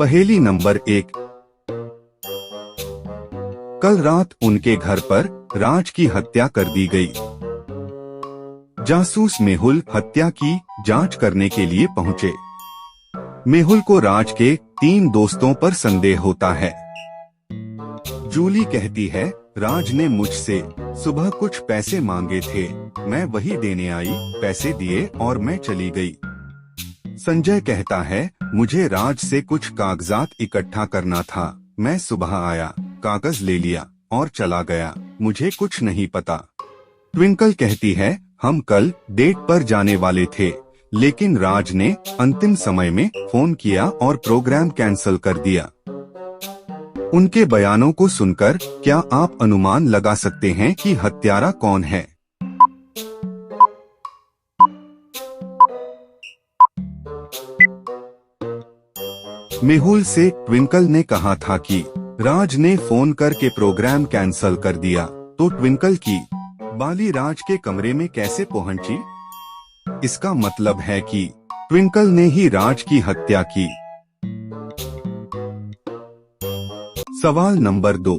पहेली नंबर 1। कल रात उनके घर पर राज की हत्या कर दी गई। जासूस मेहुल हत्या की जांच करने के लिए पहुंचे। मेहुल को राज के 3 दोस्तों पर संदेह होता है। जूली कहती है, राज ने मुझसे सुबह कुछ पैसे मांगे थे, मैं वही देने आई, पैसे दिए और मैं चली गई। संजय कहता है, मुझे राज से कुछ कागजात इकट्ठा करना था, मैं सुबह आया, कागज ले लिया और चला गया, मुझे कुछ नहीं पता। ट्विंकल कहती है, हम कल डेट पर जाने वाले थे, लेकिन राज ने अंतिम समय में फोन किया और प्रोग्राम कैंसिल कर दिया। उनके बयानों को सुनकर क्या आप अनुमान लगा सकते हैं कि हत्यारा कौन है? मेहुल से ट्विंकल ने कहा था कि राज ने फोन करके प्रोग्राम कैंसिल कर दिया, तो ट्विंकल की बाली राज के कमरे में कैसे पहुंची? इसका मतलब है कि ट्विंकल ने ही राज की हत्या की। सवाल नंबर 2।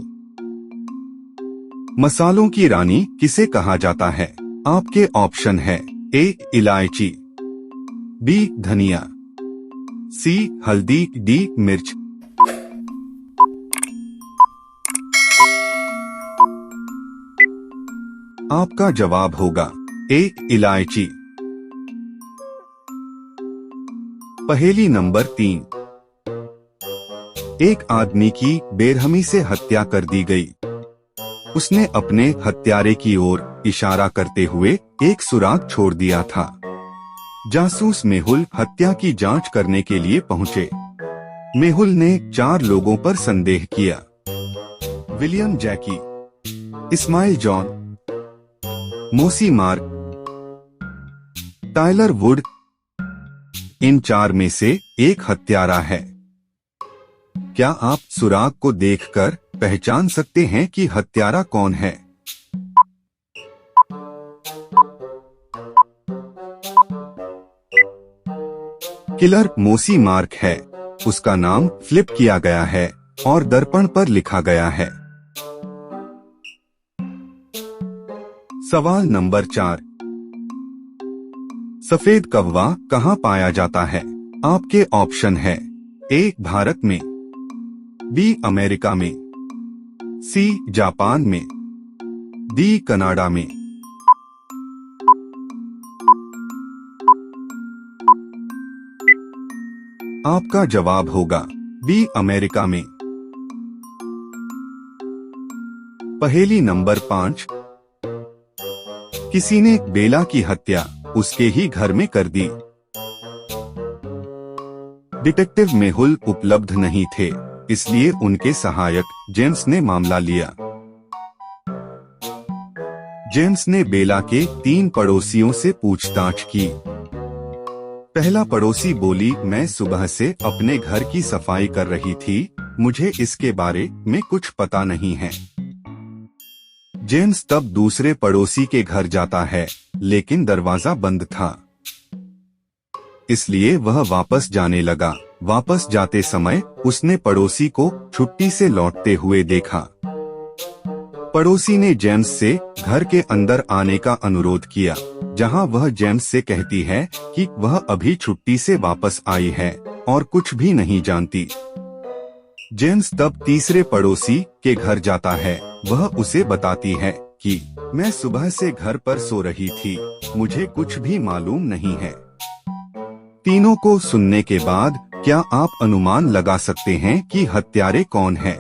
मसालों की रानी किसे कहा जाता है? आपके ऑप्शन है ए इलायची, बी धनिया, सी हल्दी, डी मिर्च। आपका जवाब होगा ए इलायची। पहेली नंबर 3। एक आदमी की बेरहमी से हत्या कर दी गई। उसने अपने हत्यारे की ओर इशारा करते हुए एक सुराग छोड़ दिया था। जासूस मेहुल हत्या की जांच करने के लिए पहुंचे। मेहुल ने 4 लोगों पर संदेह किया। विलियम जैकी, इस्माइल जॉन, मोसी मार्क, टायलर वुड। इन 4 में से एक हत्यारा है। क्या आप सुराग को देखकर पहचान सकते हैं कि हत्यारा कौन है? किलर मोसी मार्क है। उसका नाम फ्लिप किया गया है और दर्पण पर लिखा गया है। सवाल नंबर 4। सफेद कौवा कहाँ पाया जाता है? आपके ऑप्शन है ए भारत में, बी अमेरिका में, सी जापान में, डी कनाडा में। आपका जवाब होगा बी अमेरिका में। पहेली नंबर 5। किसी ने बेला की हत्या उसके ही घर में कर दी। डिटेक्टिव मेहुल उपलब्ध नहीं थे, इसलिए उनके सहायक जेम्स ने मामला लिया। जेम्स ने बेला के 3 पड़ोसियों से पूछताछ की। पहला पड़ोसी बोली, मैं सुबह से अपने घर की सफाई कर रही थी, मुझे इसके बारे में कुछ पता नहीं है। जेम्स तब दूसरे पड़ोसी के घर जाता है, लेकिन दरवाजा बंद था, इसलिए वह वापस जाने लगा। वापस जाते समय उसने पड़ोसी को छुट्टी से लौटते हुए देखा। पड़ोसी ने जेम्स से घर के अंदर आने का अनुरोध किया, जहां वह जेम्स से कहती है कि वह अभी छुट्टी से वापस आई है और कुछ भी नहीं जानती। जेम्स तब तीसरे पड़ोसी के घर जाता है। वह उसे बताती है कि मैं सुबह से घर पर सो रही थी, मुझे कुछ भी मालूम नहीं है। तीनों को सुनने के बाद क्या आप अनुमान लगा सकते हैं कि हत्यारे कौन है?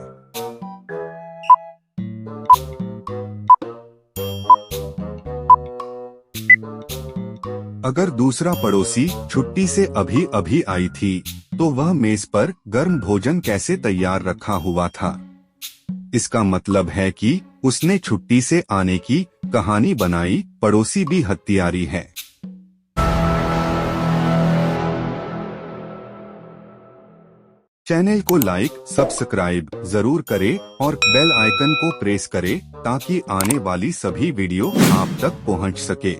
अगर दूसरा पड़ोसी छुट्टी से अभी अभी आई थी, तो वह मेज पर गर्म भोजन कैसे तैयार रखा हुआ था? इसका मतलब है कि उसने छुट्टी से आने की कहानी बनाई। पड़ोसी भी हत्यारी है। चैनल को लाइक, सब्सक्राइब जरूर करें और बेल आइकन को प्रेस करें ताकि आने वाली सभी वीडियो आप तक पहुंच सके।